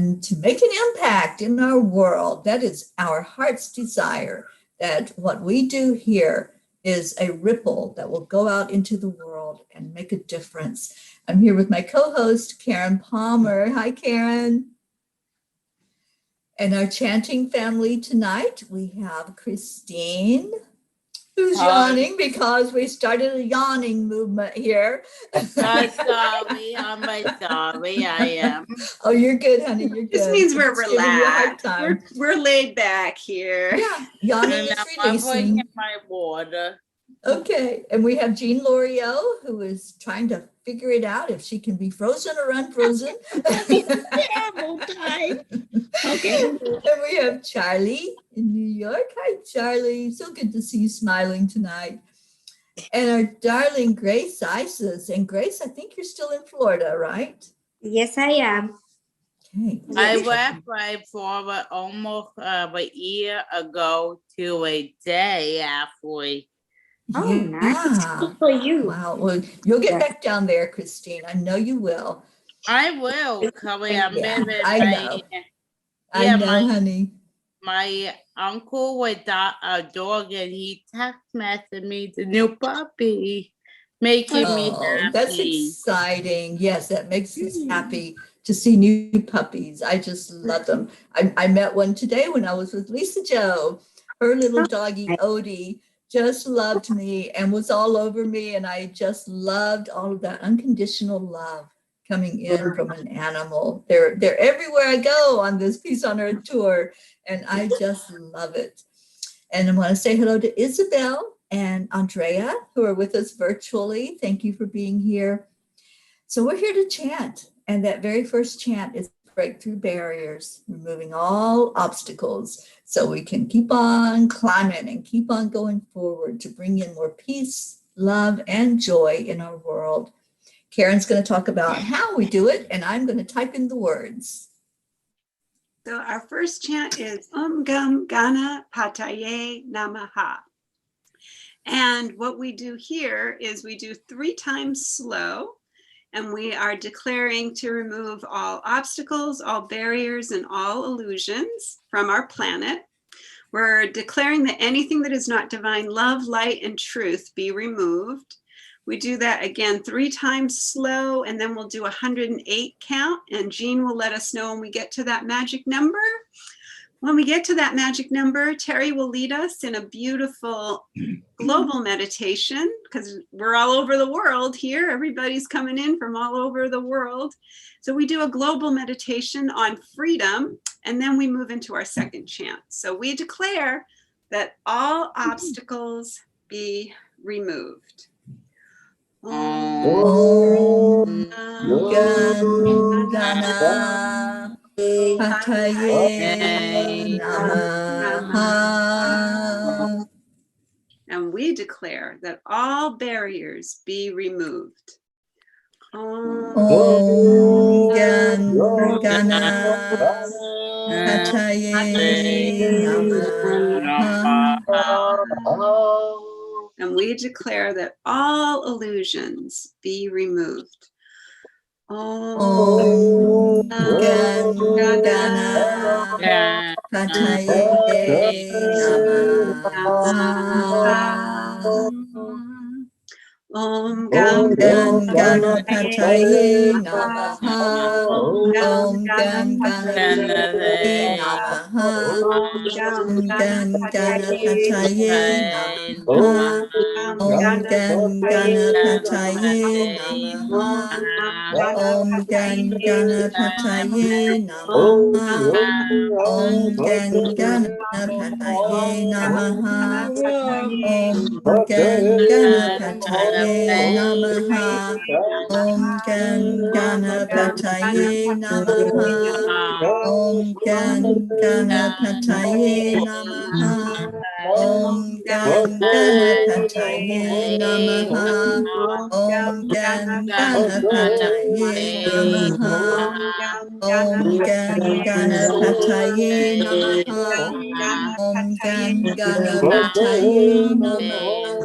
and to make an impact in our world. That is our heart's desire, that what we do here is a ripple that will go out into the world and make a difference. I'm here with my co-host, Karen Palmer. Hi, Karen. And our chanting family tonight, we have Christine, who's yawning because we started a yawning movement here. I'm sorry, I am. Oh, you're good, honey, you're good. This means we're relaxed. We're laid back here. Yeah, yawning is releasing. I'm putting in my water. Okay, and we have Jean L'Oreal, who is trying to figure it out if she can be frozen or unfrozen. Terrible time. Okay. And we have Charlie in New York. Hi, Charlie. So good to see you smiling tonight. And our darling Grace Isis. And Grace, I think you're still in Florida, right? Yes, I am. Okay. I left my father almost a year ago to a day actually. Oh, nice. Good for you. Wow. Well, you'll get back down there, Christine. I know you will. I will, Kelly. I'm living. I know. Yeah, I know, honey. My uncle with a dog, and he text messaged me the new puppy, making me happy. That's exciting. Yes, that makes us happy to see new puppies. I just love them. I met one today when I was with Lisa Jo. Her little doggy Odie just loved me and was all over me, and I just loved all of that unconditional love coming in from an animal. They're everywhere I go on this Peace on Earth tour, and I just love it. And I want to say hello to Isabel and Andrea, who are with us virtually. Thank you for being here. So we're here to chant, and that very first chant is break through barriers, removing all obstacles so we can keep on climbing and keep on going forward to bring in more peace, love, and joy in our world. Karen's going to talk about how we do it, and I'm going to type in the words. So our first chant is Om Gam Ganapataye Namaha. And what we do here is we do 3 times slow, and we are declaring to remove all obstacles, all barriers, and all illusions from our planet. We're declaring that anything that is not divine love, light, and truth be removed. We do that again 3 times slow, and then we'll do 108 count, and Jean will let us know when we get to that magic number. When we get to that magic number, Teri will lead us in a beautiful global meditation, because we're all over the world here. Everybody's coming in from all over the world. So we do a global meditation on freedom, and then we move into our second chant. So we declare that all obstacles be removed. Om Ganapataye Namaha. And we declare that all barriers be removed. Om Ganapataye Namaha. And we declare that all illusions be removed. Om Ganapataye Namaha. Om Gam Ganapataye Namaha. Om Gam Ganapataye Namaha. Om Gam Ganapataye Namaha. Om Gam Ganapataye Namaha. Om Gam Ganapataye Namaha. Om Gam Ganapataye Namaha. Om Gam Ganapataye Namaha. Om Gam Ganapataye Namaha. Om Gam Ganapataye Namaha. Om Gam Ganapataye Namaha. Om Gam Ganapataye Namaha. Om Gam Ganapataye Namaha. Om Gam Ganapataye Namaha.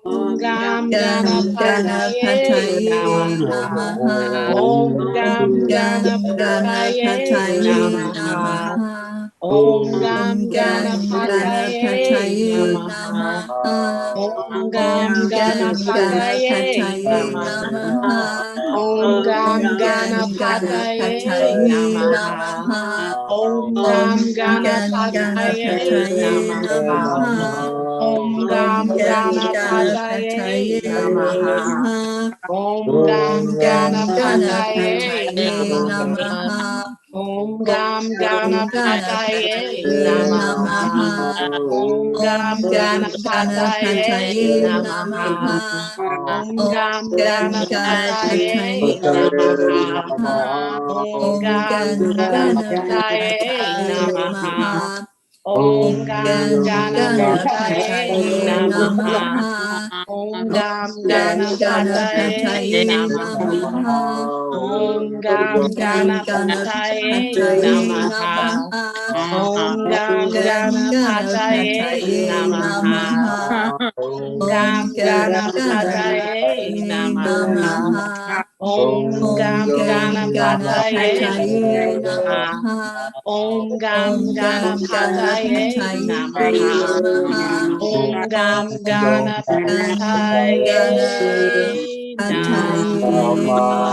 Om Gam Ganapataye Ganapataye Namaha. Namaha. Om Gam Om Gam Ganapataye Ganapataye Namaha. Namaha. Om Om Gam Gam Ganapataye Ganapataye Namaha. Namaha. Om Gam Om Gam Ganapataye Ganapataye Namaha. Namaha. Om Gam Om Gam Ganapataye Ganapataye Namaha. Namaha. Om Om Gam Gam Ganapataye Ganapataye Namaha. Namaha. Om Om Gam Gam Ganapataye Ganapataye Namaha. Namaha. Om Gam Om Gam Ganapataye Ganapataye Namaha. Namaha. Om Om Gam Gam Ganapataye Ganapataye Namaha. Namaha. Om Om Gam Gam Ganapataye Ganapataye Namaha. Namaha. Om Om Gam Gam Ganapataye Ganapataye Namaha. Namaha. Om Om Gam Gam Ganapataye Ganapataye Namaha. Namaha. Om Om Gam Gam Ganapataye Ganapataye Namaha. Namaha. Om Om Gam Gam Ganapataye Ganapataye Namaha. Namaha. Om Gam Om Gam Ganapataye Ganapataye Namaha. Namaha. Om Om Gam Gam Ganapataye Ganapataye Namaha. Namaha. Om Om Gam Gam Ganapataye Ganapataye Namaha. Namaha. Om Om Gam Gam Ganapataye Ganapataye Namaha. Namaha. Om Gam Om Gam Ganapataye Ganapataye Namaha. Namaha. Om Gam Om Gam Ganapataye Ganapataye Namaha.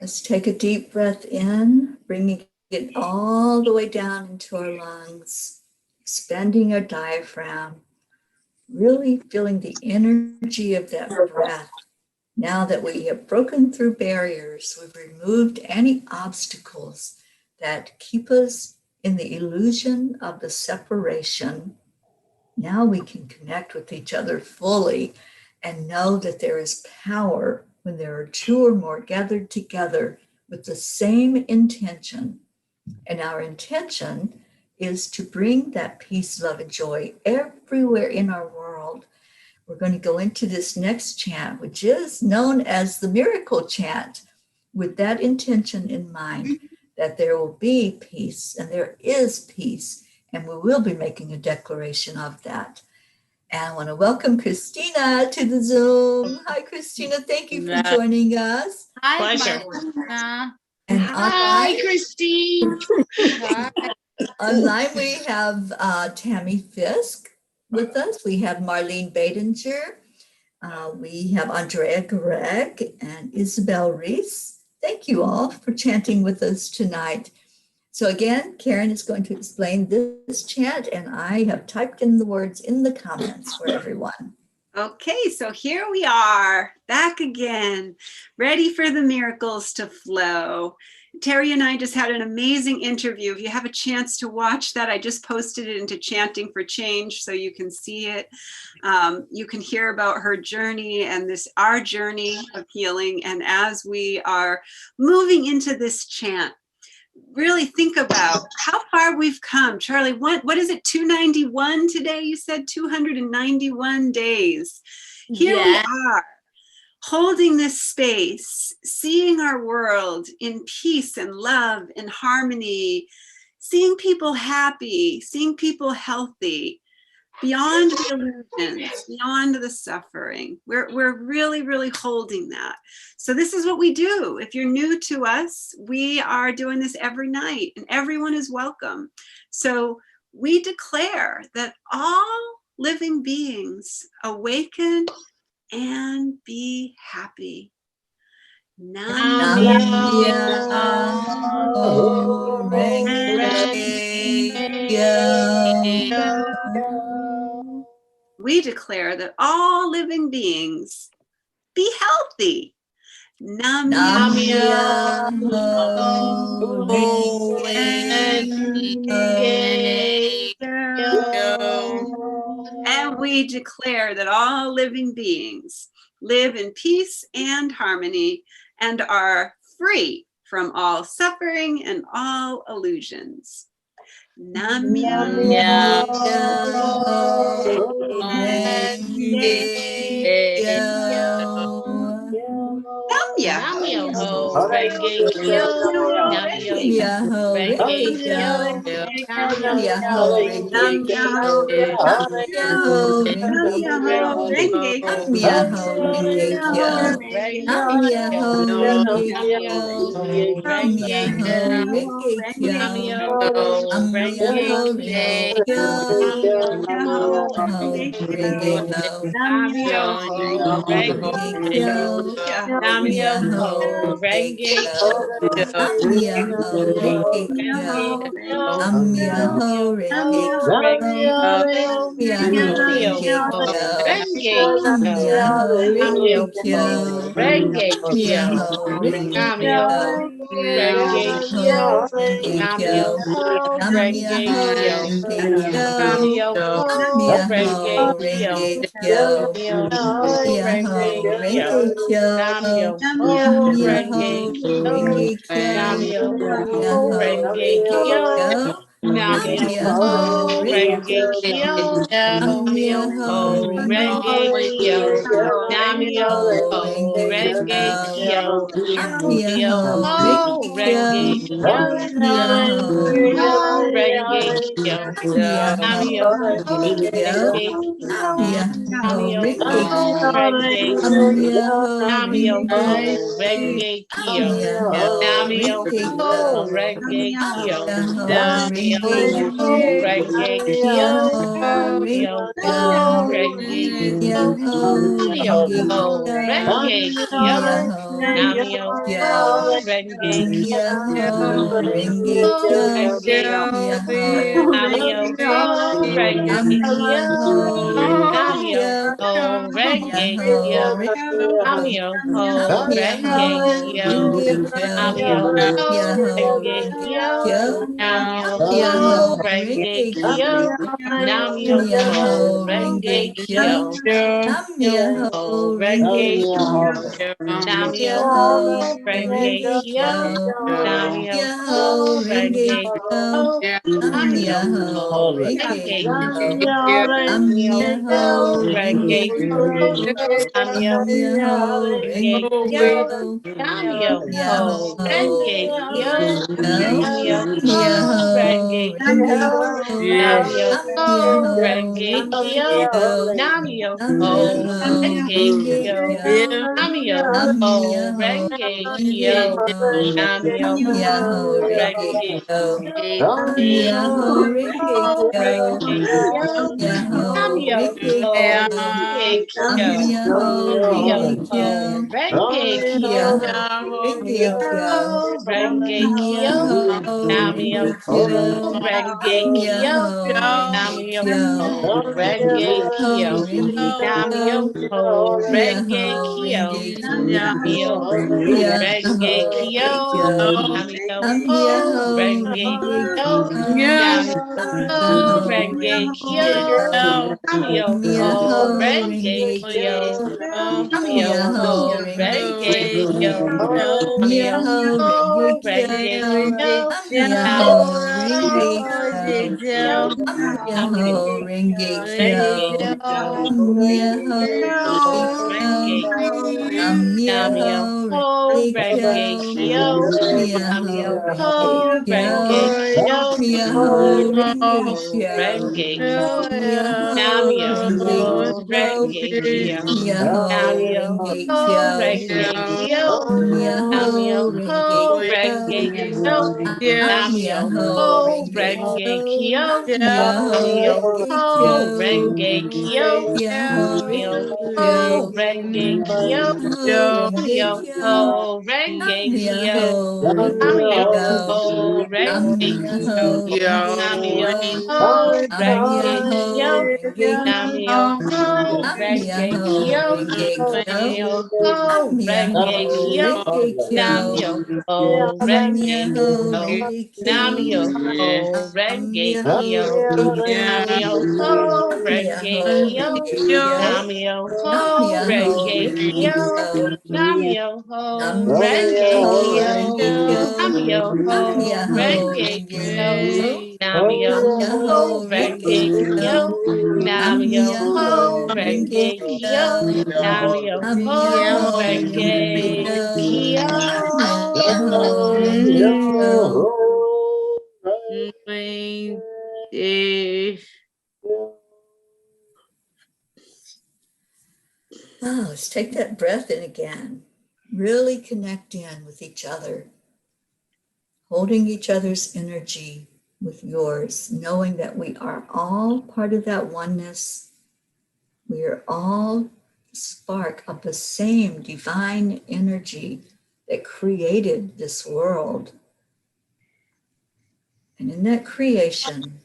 Let's take a deep breath in, bringing it all the way down into our lungs, expanding our diaphragm, really feeling the energy of that breath. Now that we have broken through barriers, we've removed any obstacles that keep us in the illusion of the separation. Now we can connect with each other fully and know that there is power when there are two or more gathered together with the same intention. And our intention is to bring that peace, love, and joy everywhere in our world. We're going to go into this next chant, which is known as the Miracle Chant, with that intention in mind, that there will be peace, and there is peace, and we will be making a declaration of that. And I want to welcome Christina to the Zoom. Hi, Christina. Thank you for joining us. Hi, Pleasure. Marlena. And Hi, Christine. Hi. online we have Tammy Fisk with us. We have Marlene Badinger. We have Andrea Gregg and Isabel Reese. Thank you all for chanting with us tonight. So again, Karen is going to explain this chant, and I have typed in the words in the comments for everyone. Okay, so here we are, back again, ready for the miracles to flow. Teri and I just had an amazing interview. If you have a chance to watch that, I just posted it into Chanting for Change so you can see it. You can hear about her journey and our journey of healing. And as we are moving into this chant, really think about how far we've come. Charlie, what is it, 291 today? You said 291 days. Here we are, holding this space, seeing our world in peace and love and harmony, seeing people happy, seeing people healthy, beyond the illusions, beyond the suffering. We're really, really holding that. So this is what we do. If you're new to us, we are doing this every night, and everyone is welcome. So we declare that all living beings awaken and be happy. Nam Myoho Renge Kyo. We declare that all living beings be healthy. Nam Myoho Renge Kyo. And we declare that all living beings live in peace and harmony and are free from all suffering and all illusions. Nam Myoho Renge Kyo. Nam Myoho Renge Kyo. Nam Myoho Myoho Renge Renge Kyo. Kyo. Nam Myoho Myoho Renge Nam Renge Myoho Kyo. Kyo. Myoho Nam Renge Myoho Kyo. Renge Kyo. Myoho Renge Kyo. Myoho Renge Kyo. Myoho Renge Kyo. Nam Myoho Renge Renge Kyo. Namyo Renge Myoho Renge Kyo. Kyo. Myoho Myoho Renge Renge Kyo. Kyo. Nam Namyo Myoho Renge Renge Kyo. Namyo Myoho Renge Renge Kyo. Kyo. Myoho Renge Kyo. Myoho Renge Myoho Kyo. Nam Renge Myoho Kyo. Renge Myoho Renge Kyo. Myoho Renge Kyo. Myoho Renge Kyo. Myoho Renge Kyo. Myoho Renge Kyo. Myoho Renge Kyo. Myoho Renge Kyo. Myoho Renge Kyo. Myoho Renge Kyo. Myoho Renge Kyo. Myoho Renge Kyo. Myoho Renge Kyo. Myoho Renge Kyo. Myoho Renge Kyo. Myoho Renge Kyo. Myoho Renge Kyo. Myoho Renge Kyo. Renge Kyo. Myoho Renge Namyo Kyo. Renge Kyo. Myoho Renge Namyo Kyo. Renge Kyo. Myoho Renge Namyo Kyo. Renge Myoho Renge Namyo Kyo. Renge Kyo. Myoho Renge Namyo Kyo. Renge Myoho Renge Kyo. Renge Myoho Namyo Renge Kyo. Renge Myoho Kyo. Renge Namyo Kyo. Renge Myoho Kyo. Renge Kyo. Namyo Renge Myoho Kyo. Renge Kyo. Namyo Myoho Renge Renge Kyo. Kyo. Namyo Myoho Renge Renge Kyo. Kyo. Namyo Myoho Renge Renge Kyo. Kyo. Myoho Renge Renge Kyo. Namyo Myoho Renge Renge Kyo. Kyo. Namyo Myoho Renge Renge Kyo. Kyo. Namyo Myoho Renge Renge Kyo. Kyo. Namyo Myoho Renge Renge Kyo. Kyo. Namyo Myoho Renge Renge Kyo. Kyo. Namyo Renge Myoho Renge Kyo. Kyo. Namyo Myoho Renge Renge Kyo. Kyo. Namyo Myoho Renge Renge Kyo. Kyo. Namyo Myoho Renge Renge Kyo. Kyo. Namyo Myoho Renge Renge Kyo. Kyo. Namyo Myoho Renge Renge Kyo. Kyo. Myoho Renge Kyo. Renge Kyo. Myoho Namyo Renge Kyo. Renge Kyo. Myoho Namyo Renge Kyo. Renge Kyo. Myoho Renge Namyo Kyo. Renge Kyo. Myoho Renge Namyo Kyo. Renge Kyo. Myoho Renge Namyo Kyo. Renge Myoho Kyo. Renge Namyo Kyo. Renge Myoho Kyo. Renge Namyo Kyo. Renge Myoho Renge Kyo. Kyo. Namyo Myoho Renge Renge Kyo. Kyo. Namyo Myoho Renge Renge Kyo. Kyo. Namyo Myoho Renge Renge Kyo. Kyo. Namyo Myoho Renge Renge Kyo. Kyo. Namyo Myoho Renge Renge Kyo. Kyo. Namyo Myoho Renge Renge Kyo. Kyo. Namyo Myoho Renge Renge Kyo. Kyo. Myoho Renge Renge Kyo. Kyo. Namyo Myoho Renge Renge Kyo. Kyo. Myoho Namyo Renge Renge Kyo. Kyo. Myoho Renge Namyo Kyo. Renge Kyo. Myoho Namyo Renge Kyo. Renge Kyo. Myoho Namyo Renge Kyo. Renge Kyo. Myoho Namyo Renge Renge Kyo. Kyo. Namyo Myoho Renge Renge Kyo. Kyo. Myoho Namyo Renge Kyo. Renge Kyo. Myoho Namyo Renge Kyo. Renge Kyo. Myoho Renge Namyo Kyo. Renge Kyo. Myoho Renge Namyo Kyo. Renge Kyo. Myoho Renge Namyo Kyo. Renge Myoho Kyo. Renge Namyo Kyo. Renge Myoho Kyo. Renge Kyo. Namyo Renge Myoho Kyo. Renge Kyo. Namyo Renge Myoho Kyo. Renge Kyo. Namyo Renge Myoho Kyo. Renge Namyo Kyo. Renge Myoho Kyo. Renge Kyo. Namyo Myoho Renge Renge Kyo. Kyo. Namyo Renge Myoho Kyo. Renge Kyo. Namyo Myoho Renge Renge Kyo. Kyo. Namyo Myoho Renge Renge Kyo. Kyo. Namyo Myoho Renge Renge Kyo. Kyo. Namyo Myoho Renge Renge Kyo. Kyo. Oh, let's take that breath in again. Really connect in with each other, holding each other's energy with yours, knowing that we are all part of that oneness. We are all the spark of the same divine energy that created this world. And in that creation,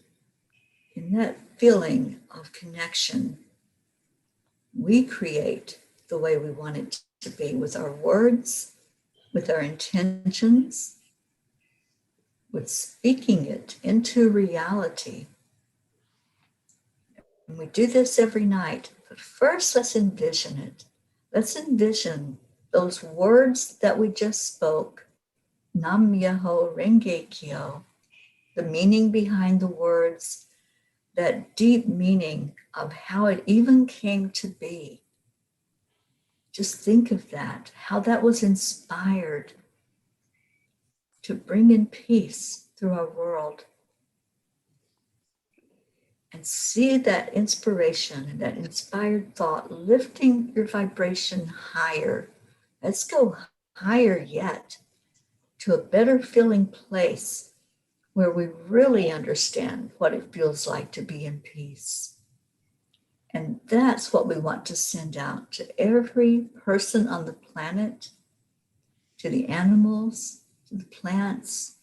in that feeling of connection, we create the way we want it to be with our words, with our intentions, with speaking it into reality. And we do this every night, but first let's envision it. Let's envision those words that we just spoke, Nam Myoho Renge Kyo, the meaning behind the words, that deep meaning of how it even came to be. Just think of that, how that was inspired to bring in peace through our world. And see that inspiration and that inspired thought lifting your vibration higher. Let's go higher yet to a better feeling place where we really understand what it feels like to be in peace. And that's what we want to send out to every person on the planet, to the animals, to the plants,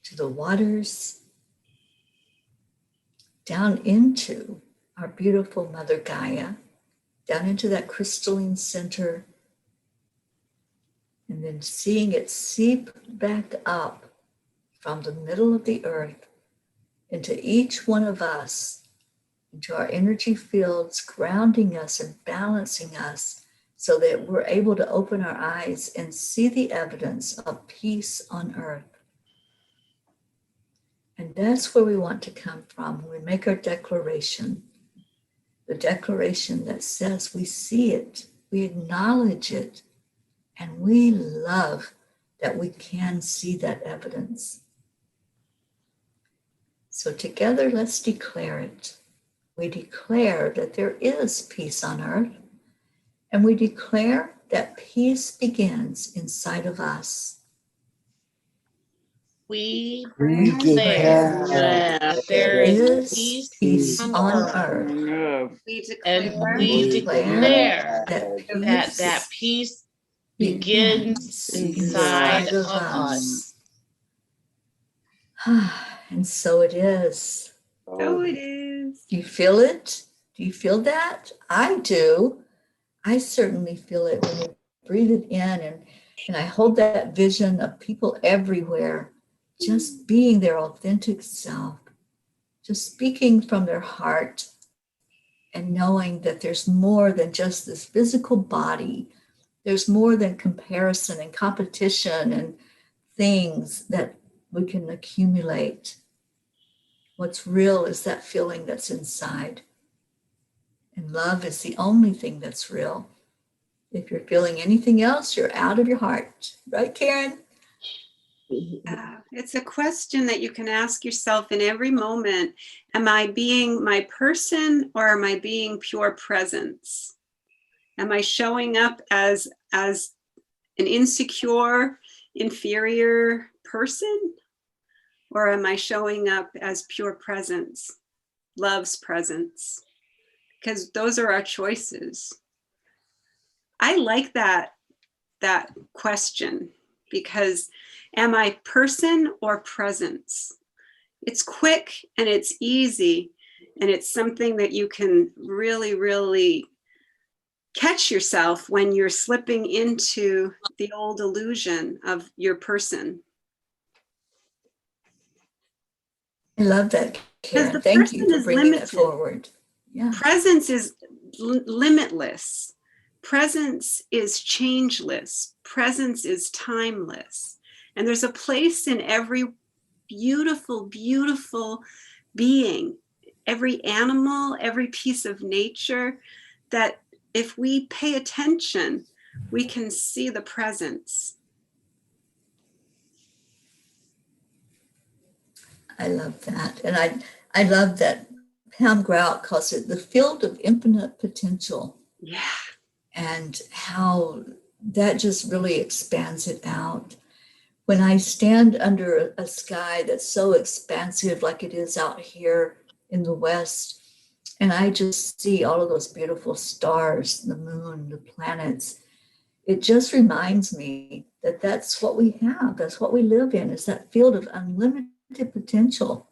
to the waters, down into our beautiful Mother Gaia, down into that crystalline center, and then seeing it seep back up from the middle of the earth into each one of us, into our energy fields, grounding us and balancing us so that we're able to open our eyes and see the evidence of peace on earth. And that's where we want to come from when we make our declaration. The declaration that says we see it, we acknowledge it, and we love that we can see that evidence. So together, let's declare it. We declare that there is peace on earth, and we declare that peace begins inside of us. We declare that there is peace on earth. We and declare we declare that that peace begins inside of us. And so it is. so it is. Do you feel it? Do you feel that? I do. I certainly feel it when we breathe it in and I hold that vision of people everywhere, just being their authentic self, just speaking from their heart and knowing that there's more than just this physical body. There's more than comparison and competition and things that we can accumulate. What's real is that feeling that's inside. And love is the only thing that's real. If you're feeling anything else, you're out of your heart. Right, Karen? It's a question that you can ask yourself in every moment. Am I being my person or am I being pure presence? Am I showing up as an insecure, inferior person? Or am I showing up as pure presence, love's presence? Because those are our choices. I like that question because am I person or presence? It's quick and it's easy and it's something that you can really, really catch yourself when you're slipping into the old illusion of your person. I love that, Karen. Thank you for bringing that forward. Yeah. Presence is limitless. Presence is changeless. Presence is timeless. And there's a place in every beautiful, beautiful being, every animal, every piece of nature, that if we pay attention, we can see the presence. I love that. And I love that Pam Grout calls it the field of infinite potential. Yeah. And how that just really expands it out. When I stand under a sky that's so expansive like it is out here in the West, and I just see all of those beautiful stars, the moon, the planets, it just reminds me that that's what we have. That's what we live in, is that field of unlimited potential,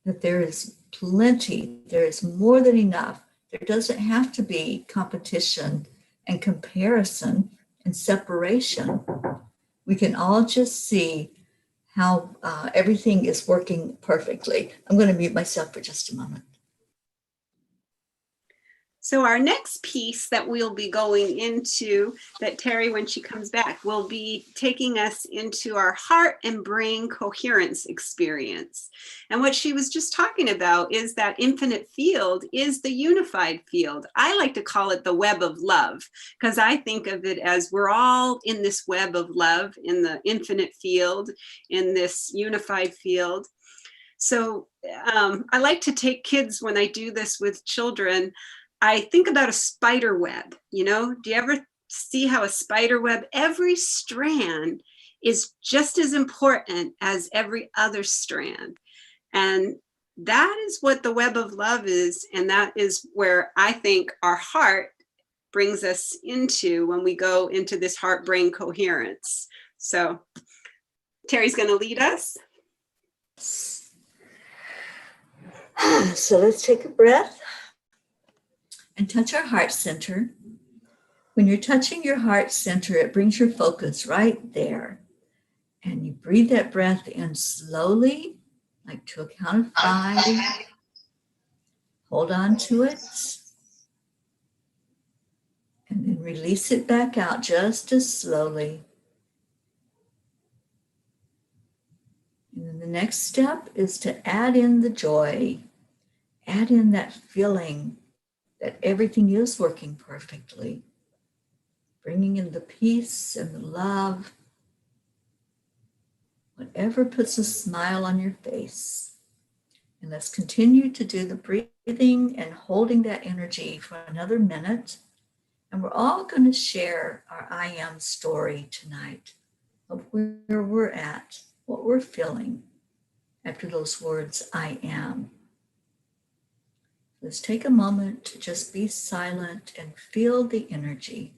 that there is plenty, there is more than enough. There doesn't have to be competition and comparison and separation. We can all just see how everything is working perfectly. I'm going to mute myself for just a moment. So our next piece that we'll be going into, that Teri, when she comes back, will be taking us into our heart and brain coherence experience. And what she was just talking about is that infinite field is the unified field. I like to call it the web of love, because I think of it as we're all in this web of love, in the infinite field, in this unified field. So I like to take kids, when I do this with children, I think about a spider web. You know, do you ever see how a spider web, every strand is just as important as every other strand? And that is what the web of love is. And that is where I think our heart brings us into when we go into this heart-brain coherence. So Teri's going to lead us. So let's take a breath and touch our heart center. When you're touching your heart center, it brings your focus right there. And you breathe that breath in slowly, like to a count of 5. Hold on to it. And then release it back out just as slowly. And then the next step is to add in the joy. Add in that feeling that everything is working perfectly. Bringing in the peace and the love. Whatever puts a smile on your face. And let's continue to do the breathing and holding that energy for another minute. And we're all going to share our I am story tonight of where we're at, what we're feeling after those words, I am. Let's take a moment to just be silent and feel the energy.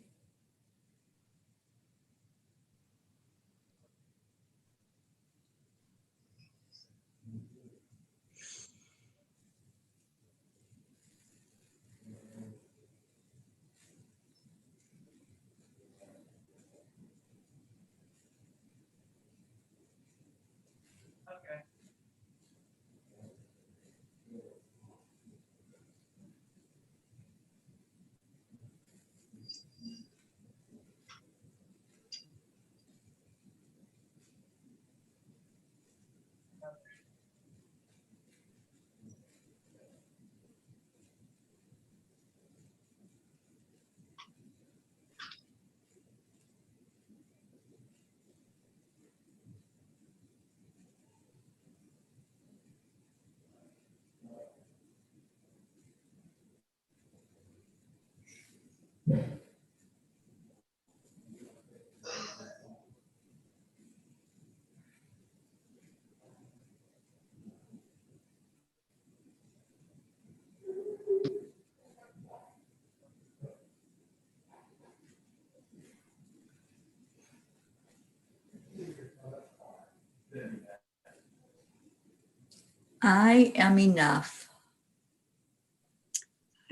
I am enough.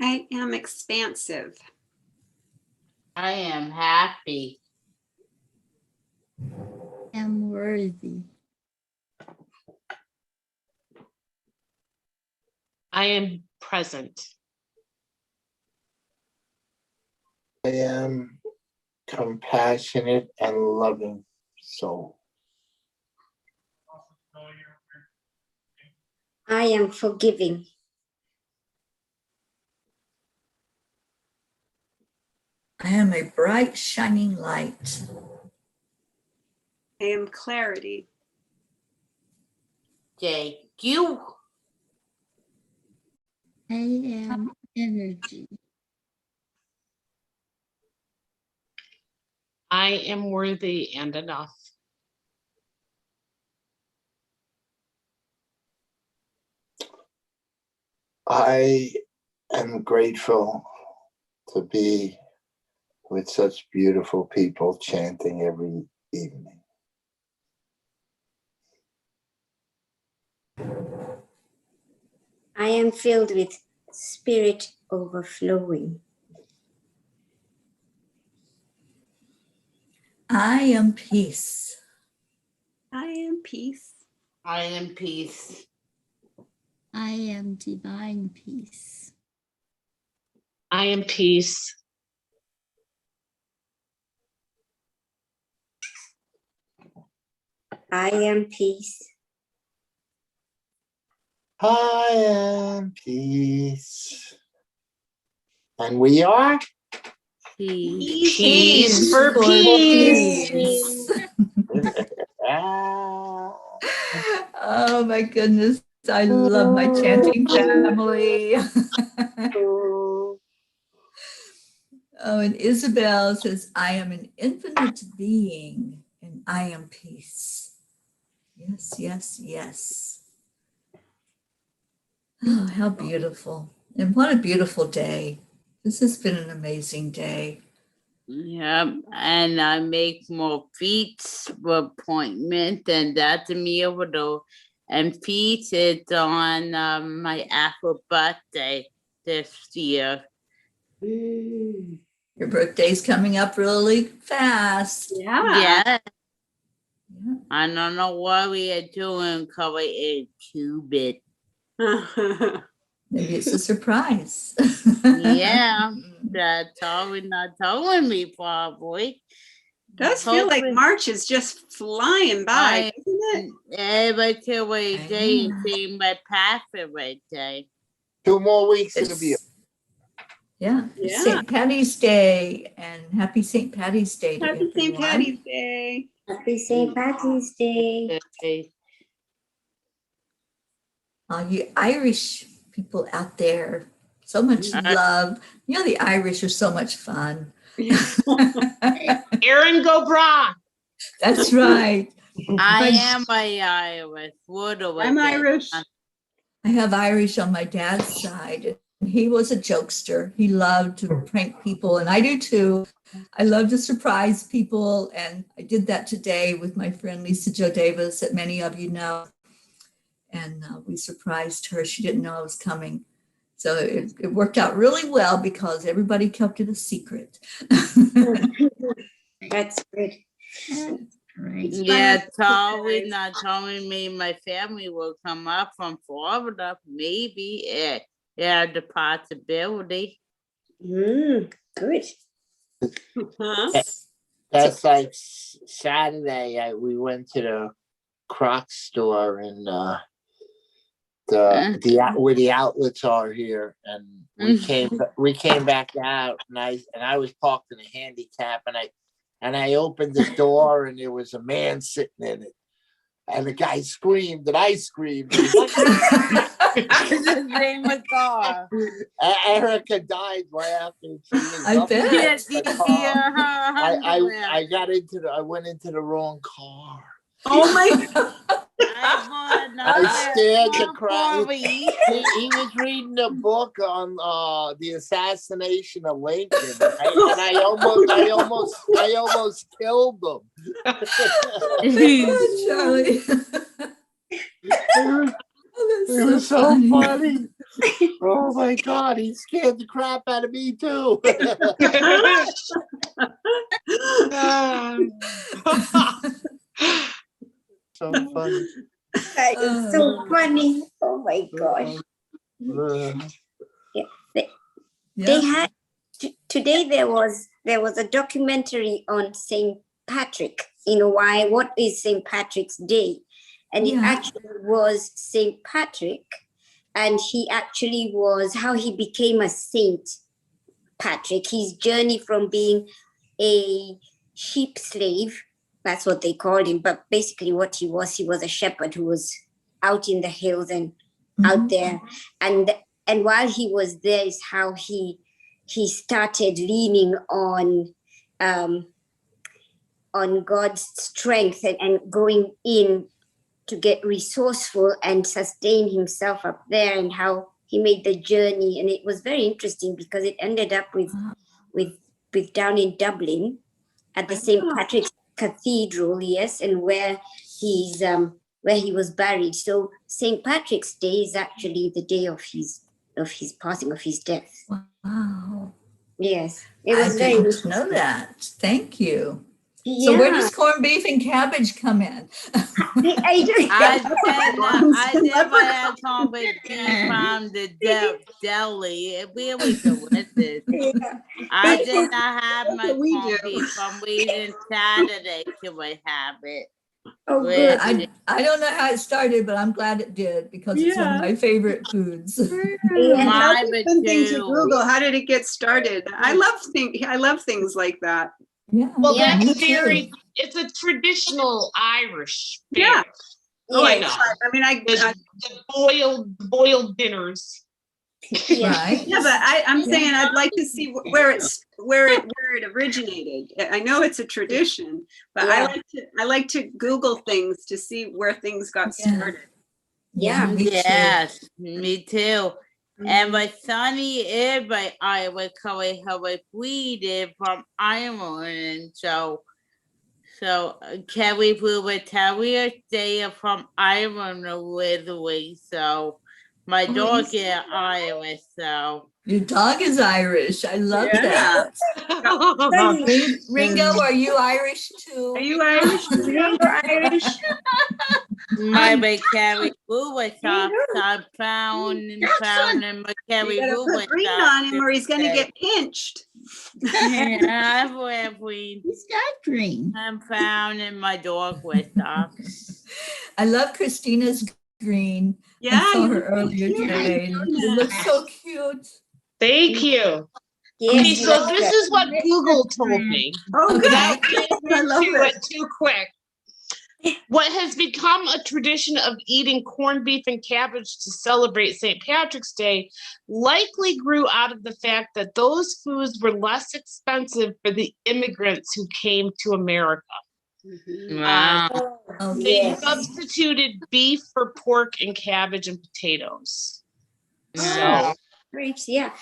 I am expansive. I am happy. Am worthy. I am present. I am compassionate and loving soul. I am forgiving. I am a bright, shining light. I am clarity. you. I am energy. I am worthy and enough. I am grateful to be with such beautiful people chanting every evening. I am filled with spirit overflowing. I am peace. I am peace. I am peace. I am divine peace. I am peace. I am peace. I am peace. And we are? Peace. Peace for for peace. peace. Ah. Oh my goodness. I love my chanting family. Oh, and Isabel says, I am an infinite being and I am peace. Yes, yes, yes. Oh, how beautiful. And what a beautiful day. This has been an amazing day. Yep, and I make more feats appointment, and that's me over there. And feats is on my Apple birthday this year. Your birthday's coming up really fast. Yeah. Yeah, Yeah. I don't know what we are doing, cover a 2-bit. Maybe it's a surprise. Yeah, that's all we're not telling me, probably. Does feel like Hopefully- March is just flying by, isn't it? Every till I day know. seems my perfect right day. 2 more weeks, it'll be. It's, yeah, it's Yeah. St. Patty's Day, and happy St. Patty's Day to Happy St. everyone. Patty's Day. Happy St. Patrick's Day. Okay. All you Irish people out there, so much love. You know, the Irish are so much fun. Aaron, go brah. That's right. I My- am a Irish. What do I I'm get? Irish. I have Irish on my dad's side. He was a jokester. He loved to prank people, and I do too. I love to surprise people, and I did that today with my friend Lisa Jo Davis, that many of you know. And we surprised her. She didn't know I was coming. So it worked out really well because everybody kept it a secret. That's good. Great. Yeah, Funny Tori surprise. not telling me my family will come up from Florida. Maybe it. Yeah, the possibility. Good. Huh? That's like Saturday. We went to the Crocs store and where the outlets are here, and we came back out, and I was parked in a handicap, and I opened the door, and there was a man sitting in it, and the guy screamed, and I screamed. The same with car. Erica died laughing. She was I up bet. against Yes, the you car. see her. I went into the wrong car. Oh my God. I scared the crowd. He was reading a book on the assassination of Lincoln, and I almost killed him. Oh, Charlie. It was so funny. Oh my God, he scared the crap out of me too. So funny. That is so funny. Oh my gosh. They Yeah. had today there was a documentary on St. Patrick. What is St. Patrick's Day? And it Yeah. actually was St. Patrick, and he actually was how he became a Saint Patrick. His journey from being a sheep slave, that's what they called him, but basically what he was a shepherd who was out in the hills and Mhm. out there. And while he was there is how he started leaning on God's strength and going in to get resourceful and sustain himself up there, and how he made the journey. And it was very interesting because it ended up with down in Dublin at the St. Patrick's Cathedral, yes, and where he was buried. So St. Patrick's Day is actually the day of his passing, of his death. Wow. Yes, it I was very didn't know that. Thank you. Yeah. So where does corned beef and cabbage come in? I never had corned beef from the deli. It really delicious. I did not have my That's what we corned do. beef from waiting Saturday till I have it. Oh, Really. good. I don't know how it started, but I'm glad it did because it's one of my favorite foods. Yeah. Mine That's a fun thing to too. Google. How did it get started? I love things like that. Yeah. Well, Yeah, me that's too. very, it's a traditional Irish Yeah. fare. Oh, I You know. know, I mean, the boiled dinners. Yeah. Right. yeah, but I'm saying I'd like to see where it originated. I know it's a tradition, but Yeah. I like to Google things to see where things got Yeah. started. Yeah, me too. Yes, me too. And my sonny is by Iowa Curry Hurry Breeded from Ireland. So Kerry Brewer Terrier, they are from Ireland originally. So my dog is Irish, so Your dog is Irish. I love Yeah. that. Ringo, are you Irish too? Are you Irish? Irish. my Kerry Brewer socks I found in my Kerry You gotta Brewer put green socks on him or he's gonna today. get pinched. Yeah, I wear green. He's got green. I'm found in my dog with socks. I love Christina's green. Yeah, I saw you her look earlier cute. today. It looks so cute. Thank you. Yes, Okay, you so like this that. is what Google told me. Oh, good. Without I love getting into it. it too quick. What has become a tradition of eating corned beef and cabbage to celebrate St. Patrick's Day likely grew out of the fact that those foods were less expensive for the immigrants who came to America. Wow. Oh, They yes. substituted beef for pork and cabbage and potatoes. Yeah. So Grapes, yeah.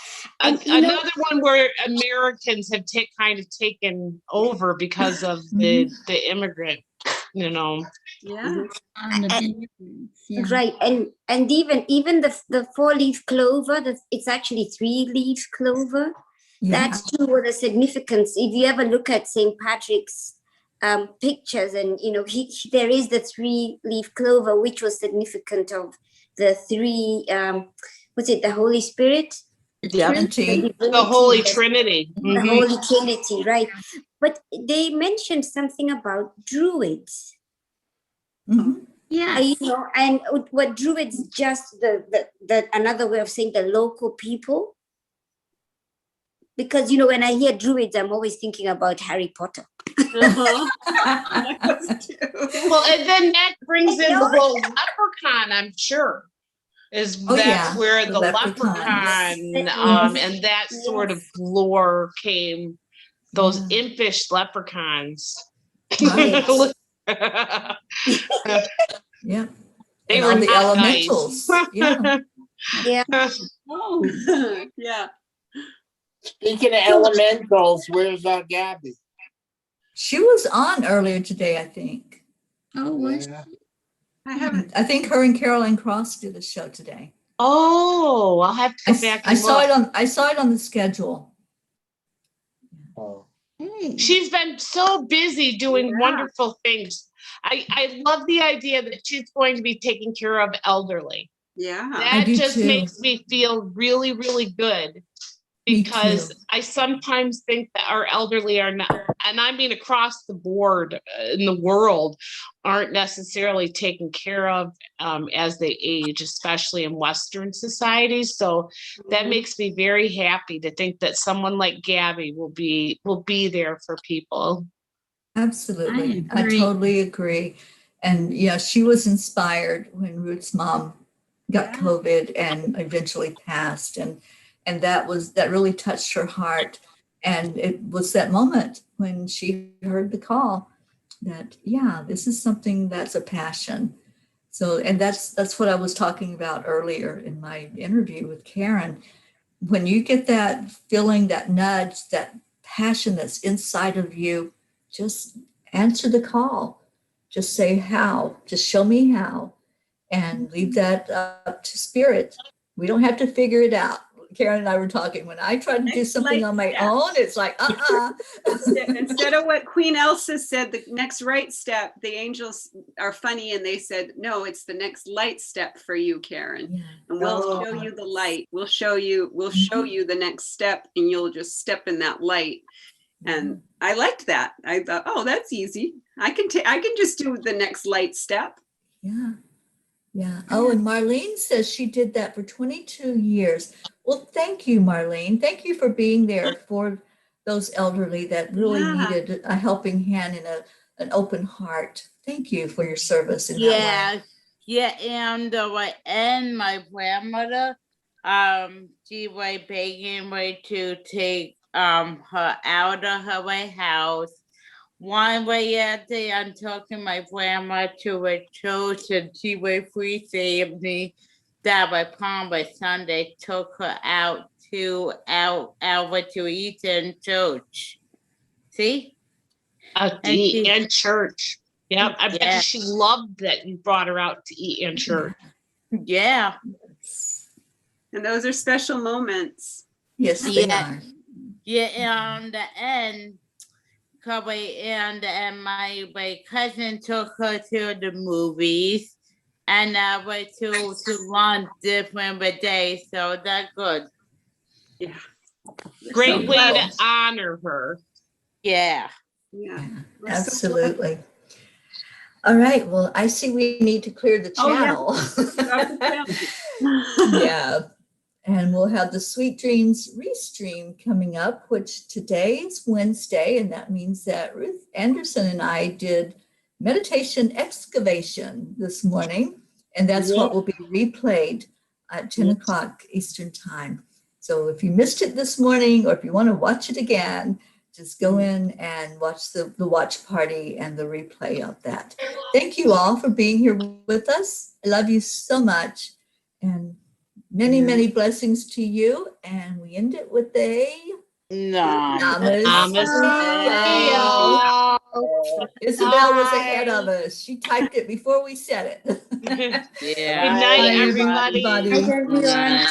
And another one where Americans have kind of taken over because of the immigrant, you know. Yeah. On the difference, yeah. Right, and even the 4-leaf clover, it's actually 3-leaf clover. Yeah. That too was a significance. If you ever look at St. Patrick's pictures, and there is the 3-leaf clover, which was significant of the three. Was it the Holy Spirit? Trinity. The Holy Trinity. The Mhm. Holy Trinity, right? But they mentioned something about druids. Mhm. Yes. And what druids just the another way of saying the local people. Because when I hear druids, I'm always thinking about Harry Potter. Uh-huh. Well, and then that brings in the whole leprechaun, I'm sure. That's yeah, where the the leprechauns. leprechaun and that sort of lore came, those Yeah. impish leprechauns. Right. Yeah. They And were all the not elementals. nice. Yeah. Yeah. Oh, yeah. Speaking of elementals, where's our Gabby? She was on earlier today, I think. Oh, was Yeah. I haven't. I think her and Caroline Cross did a show today. Oh, I'll have to go back I and saw look. I saw it on the schedule. Oh. hey. She's been so busy doing Yeah. wonderful things. I love the idea that she's going to be taking care of elderly. Yeah. That do just too. makes me feel really, really good. Me Because too. I sometimes think that our elderly are not, and I mean across the board in the world, aren't necessarily taken care of as they age, especially in Western societies. So that makes me very happy to think that someone like Gabby will be there for people. Absolutely. I I agree. totally agree. And yeah, she was inspired when Ruth's mom got Yeah. COVID and eventually passed. And that really touched her heart. And it was that moment when she heard the call that, yeah, this is something that's a passion. So, and that's what I was talking about earlier in my interview with Karen. When you get that feeling, that nudge, that passion that's inside of you, just answer the call. Just say how, just show me how, and leave that up to spirit. We don't have to figure it out. Karen and I were talking, when I try to do Next something light on my step. own, it's like, Instead of what Queen Elsa said, the next right step, the angels are funny and they said, no, it's the next light step for you, Karen. Yeah. And we'll Oh. show you the light. We'll show you the next step, and you'll just step in that light. And I liked that. I thought, oh, that's easy. I can just do the next light step. Yeah. Yeah. Oh, and Marlene says she did that for 22 years. Well, thank you, Marlene. Thank you for being there for those elderly that really Yeah. needed a helping hand and an open heart. Thank you for your service in that way. Yeah, and my grandmother, she was begging me to take her out of her way house. One way out there, I'm talking my grandma to a church, and she was free family that by Palm Sunday took her out to Eastern Church. See? To And eat she- in church. Yeah, I bet Yeah. you she loved that you brought her out to eat in church. Yeah. And those are special moments. Yes, they Yeah. are. Yeah, and the end, and my cousin took her to the movies, and I went to one different day, so that's good. Yeah. Great So way glad- to honor her. Yeah. Yeah. Yeah, We're so glad- absolutely. All right. Well, I see we need to clear the Oh, yeah. channel. Stop the channel. Yeah. And we'll have the Sweet Dreams Restream coming up, which today is Wednesday, and that means that Ruth Anderson and I did meditation excavation this morning, and that's what will be replayed at 10 o'clock Eastern Time. So if you missed it this morning, or if you want to watch it again, just go in and watch the watch party and the replay of that. Thank you all for being here with us. I love you so much. And many, many blessings to you. And we end it with a Namaste. Isabel was ahead of us. She typed it before we said it. Yeah. Good night, Bye, everybody. everybody. Good night.